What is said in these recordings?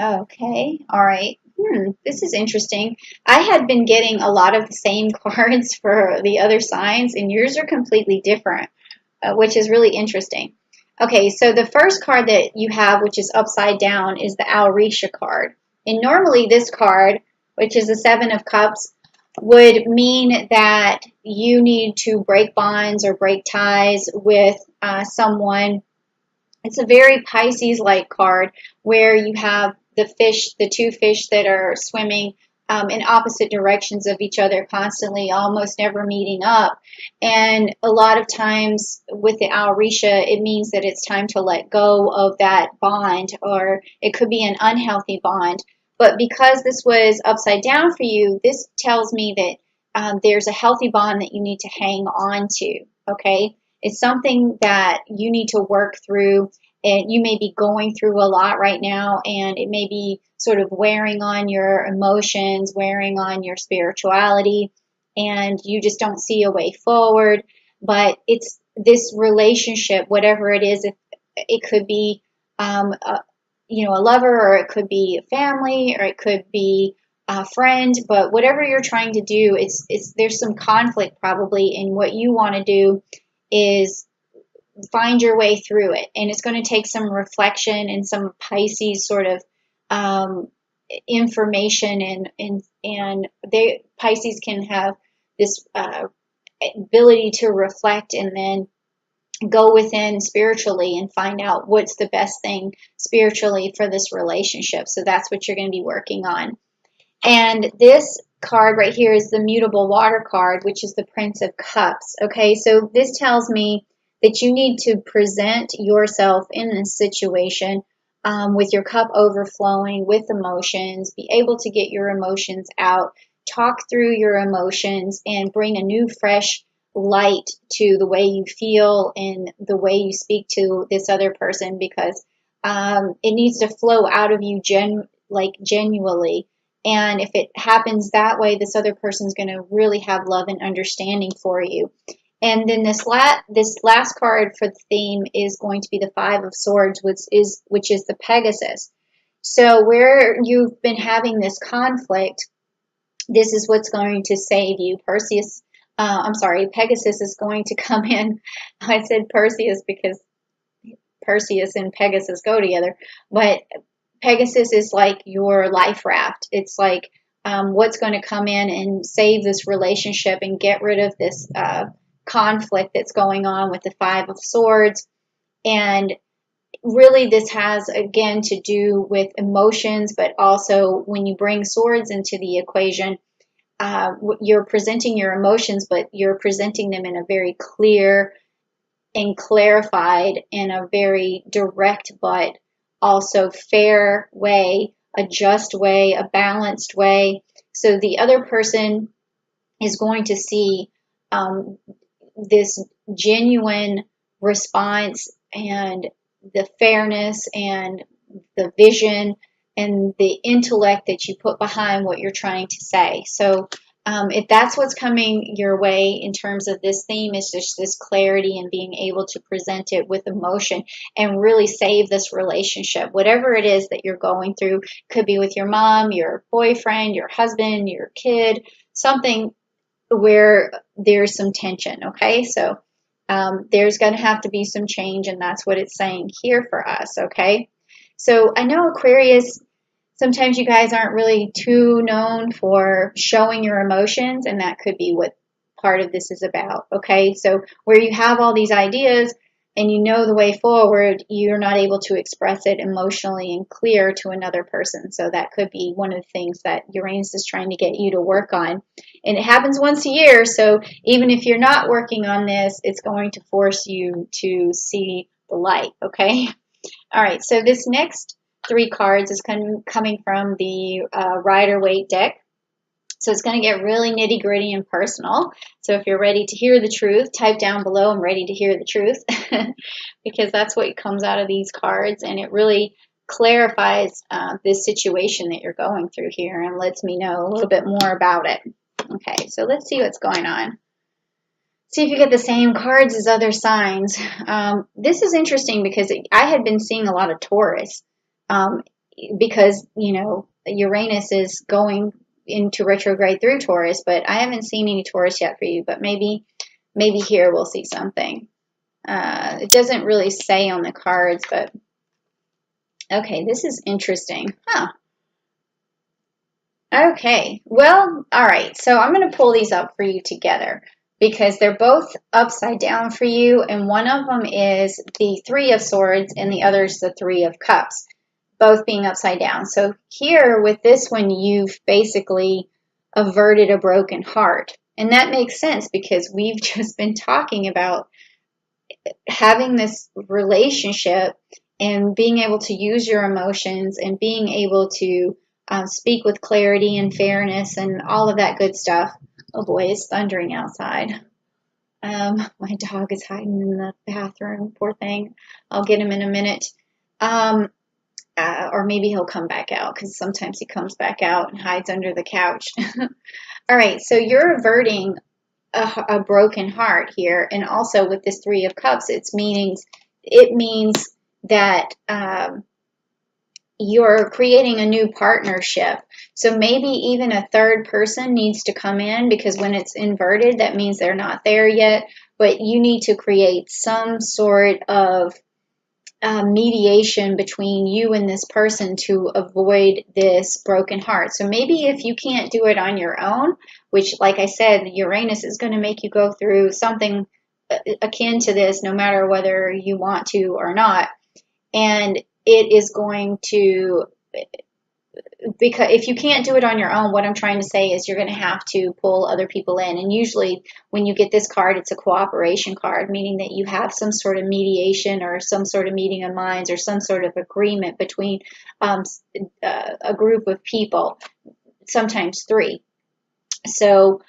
Okay, all right. This is interesting. I had been getting a lot of the same cards for the other signs, and yours are completely different, which is really interesting. Okay, so the first card that you have, which is upside down, is the Auretia card. And normally this card, which is the Seven of Cups, would mean that you need to break bonds or break ties with someone. It's a very Pisces-like card where you have the fish, the two fish that are swimming in opposite directions of each other constantly, almost never meeting up. And a lot of times with the Auretia, it means that it's time to let go of that bond, or it could be an unhealthy bond. But because this was upside down for you, this tells me that there's a healthy bond that you need to hang on to, okay? It's something that you need to work through, and you may be going through a lot right now, and it may be sort of wearing on your emotions, wearing on your spirituality, and you just don't see a way forward. But it's this relationship, whatever it is, it could be a lover, or it could be a family, or it could be a friend. But whatever you're trying to do, it's there's some conflict probably, and what you want to do is find your way through it. And it's going to take some reflection and some Pisces sort of information, and they Pisces can have this ability to reflect and then go within spiritually and find out what's the best thing spiritually for this relationship. So that's what you're going to be working on. And this card right here is the mutable water card, which is the Prince of Cups. Okay, so this tells me that you need to present yourself in this situation with your cup overflowing with emotions, be able to get your emotions out, talk through your emotions, and bring a new, fresh light to the way you feel and the way you speak to this other person, because it needs to flow out of you genuinely. And if it happens that way, this other person's going to really have love and understanding for you. And then this last card for the theme is going to be the Five of Swords, which is the Pegasus. So where you've been having this conflict, this is what's going to save you. Pegasus is going to come in. I said Perseus because Perseus and Pegasus go together, but Pegasus is like your life raft. It's like what's going to come in and save this relationship and get rid of this conflict that's going on with the Five of Swords. And really this has, again, to do with emotions, but also when you bring swords into the equation, you're presenting your emotions, but you're presenting them in a very clear and clarified, in a very direct but also fair way, a just way, a balanced way. So the other person is going to see this genuine response and the fairness and the vision and the intellect that you put behind what you're trying to say. So if that's what's coming your way in terms of this theme, is just this clarity and being able to present it with emotion and really save this relationship. Whatever it is that you're going through, could be with your mom, your boyfriend, your husband, your kid, something where there's some tension, okay? So there's going to have to be some change, and that's what it's saying here for us, okay? So I know Aquarius, sometimes you guys aren't really too known for showing your emotions, and that could be what part of this is about, okay? So where you have all these ideas and you know the way forward, you're not able to express it emotionally and clear to another person. So that could be one of the things that Uranus is trying to get you to work on. And it happens once a year, so even if you're not working on this, it's going to force you to see the light, okay? All right, so this next three cards is coming from the Rider-Waite deck. So it's going to get really nitty-gritty and personal. So if you're ready to hear the truth, type down below, I'm ready to hear the truth, because that's what comes out of these cards, and it really clarifies this situation that you're going through here and lets me know a little bit more about it. Okay, so let's see what's going on. See if you get the same cards as other signs. This is interesting because I had been seeing a lot of Taurus. because, you know, Uranus is going into retrograde through Taurus, but I haven't seen any Taurus yet for you, but maybe here we'll see something. It doesn't really say on the cards, but okay, this is interesting. Huh. Okay, well, all right, so I'm going to pull these up for you together because they're both upside down for you, and one of them is the Three of Swords and the other is the Three of Cups, both being upside down. So here with this one, you've basically averted a broken heart. And that makes sense because we've just been talking about having this relationship and being able to use your emotions and being able to speak with clarity and fairness and all of that good stuff. Oh boy, it's thundering outside. My dog is hiding in the bathroom, poor thing. I'll get him in a minute. Or maybe he'll come back out because sometimes he comes back out and hides under the couch. All right, so you're averting a broken heart here, and also with this Three of Cups, it means that you're creating a new partnership. So maybe even a third person needs to come in, because when it's inverted, that means they're not there yet, but you need to create some sort of mediation between you and this person to avoid this broken heart. So maybe if you can't do it on your own, which, like I said, Uranus is going to make you go through something akin to this no matter whether you want to or not. And it is going to, because if you can't do it on your own, what I'm trying to say is you're going to have to pull other people in. And usually when you get this card, it's a cooperation card, meaning that you have some sort of mediation or some sort of meeting of minds or some sort of agreement between a group of people, sometimes three. So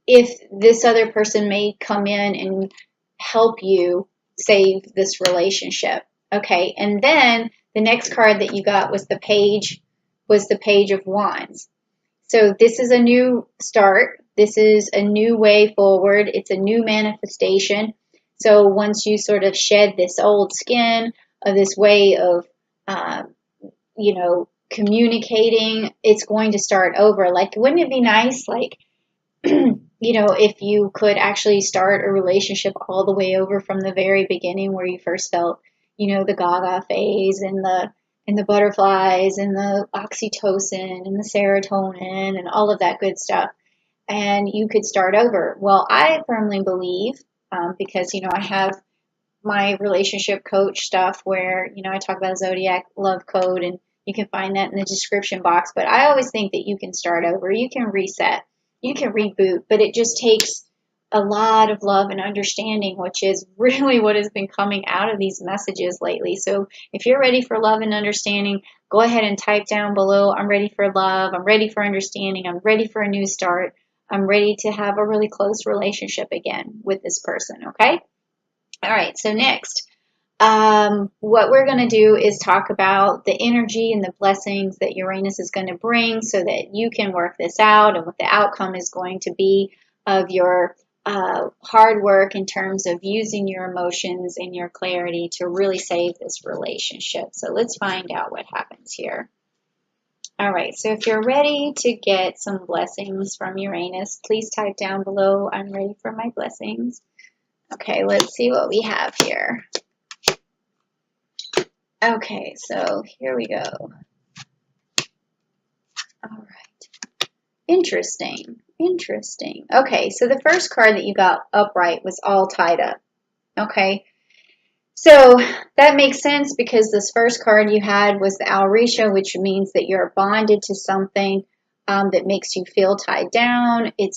if this other person may come in and help you save this relationship. Okay, and then the next card that you got was the Page of Wands. So this is a new start. This is a new way forward. It's a new manifestation. So once you sort of shed this old skin of this way of, communicating, it's going to start over. Like, wouldn't it be nice, like, if you could actually start a relationship all the way over from the very beginning where you first felt, the gaga phase and the butterflies and the oxytocin and the serotonin and all of that good stuff. And you could start over. Well, I firmly believe, because, I have my relationship coach stuff where, I talk about Zodiac love code, and you can find that in the description box. But I always think that you can start over. You can reset. You can reboot. But it just takes a lot of love and understanding, which is really what has been coming out of these messages lately. So if you're ready for love and understanding, go ahead and type down below, I'm ready for love, I'm ready for understanding, I'm ready for a new start, I'm ready to have a really close relationship again with this person, okay? All right, so next, what we're going to do is talk about the energy and the blessings that Uranus is going to bring so that you can work this out and what the outcome is going to be of your hard work in terms of using your emotions and your clarity to really save this relationship. So let's find out what happens here. All right, so if you're ready to get some blessings from Uranus, please type down below, I'm ready for my blessings. Okay, let's see what we have here. Okay, so here we go. All right. Interesting. Okay, so the first card that you got upright was all tied up. Okay, so that makes sense because this first card you had was the Alrisha, which means that you're bonded to something that makes you feel tied down. It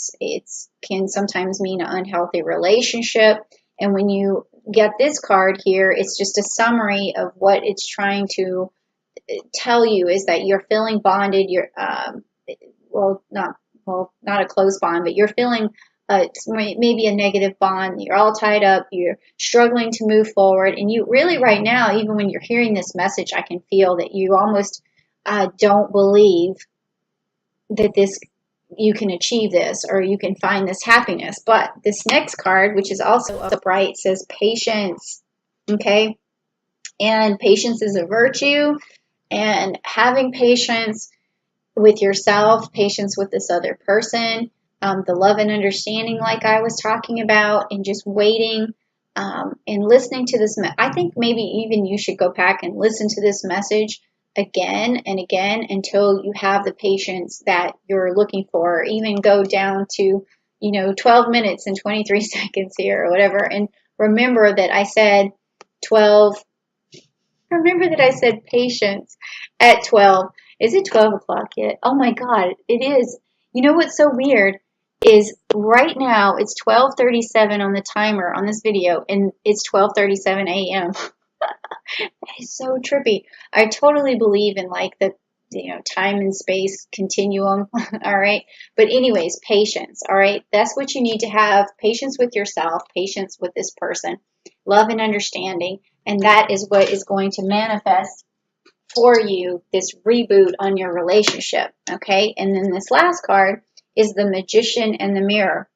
can sometimes mean an unhealthy relationship. And when you get this card here, it's just a summary of what it's trying to tell you is that you're feeling bonded. You're not a close bond, but you're feeling maybe a negative bond. You're all tied up. You're struggling to move forward. And you really right now, even when you're hearing this message, I can feel that you almost don't believe that you can achieve this or you can find this happiness. But this next card, which is also upright, says patience. Okay? And patience is a virtue. and having patience with yourself, patience with this other person, the love and understanding, like I was talking about, and just waiting and listening to this. I think maybe even you should go back and listen to this message again and again until you have the patience that you're looking for, or even go down to, 12 minutes and 23 seconds here or whatever. And remember that I said 12. Remember that I said patience at 12. Is it 12 o'clock yet? Oh my God, it is. You know what's so weird is right now it's 12:37 on the timer on this video, and it's 12:37 a.m. It's so trippy. I totally believe in like the time and space continuum. All right. But anyways, patience. All right. That's what you need to have. Patience with yourself, patience with this person, love and understanding. And that is what is going to manifest for you this reboot on your relationship. Okay. And then this last card is the Magician and the Mirror.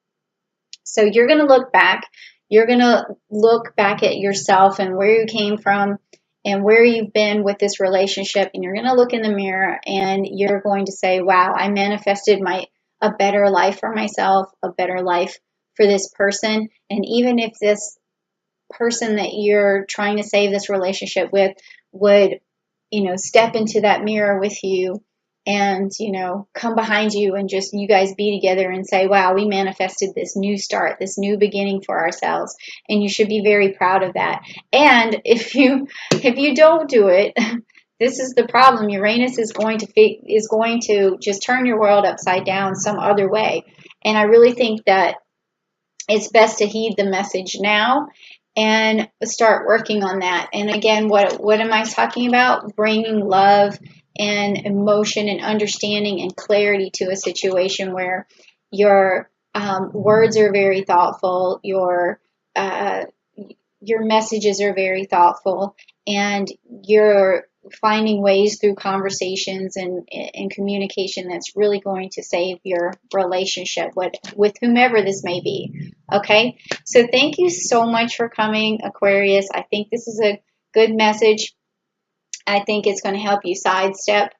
So you're going to look back. You're going to look back at yourself and where you came from and where you've been with this relationship. And you're going to look in the mirror and you're going to say, wow, I manifested a better life for myself, a better life for this person. And even if this person that you're trying to save this relationship with would, step into that mirror with you and, come behind you and just you guys be together and say, wow, we manifested this new start, this new beginning for ourselves. And you should be very proud of that. And if you don't do it, this is the problem. Uranus is going to just turn your world upside down some other way. And I really think that it's best to heed the message now and start working on that. And again, what am I talking about? Bringing love and emotion and understanding and clarity to a situation where your words are very thoughtful, your messages are very thoughtful, and you're finding ways through conversations and communication that's really going to save your relationship with whomever this may be. Okay, so thank you so much for coming, Aquarius. I think this is a good message. I think it's going to help you sidestep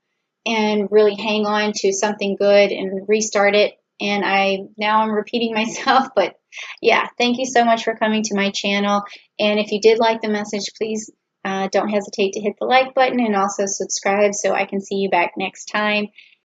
and really hang on to something good and restart it. And I'm repeating myself, but yeah, thank you so much for coming to my channel. And if you did like the message, please don't hesitate to hit the like button and also subscribe so I can see you back next time.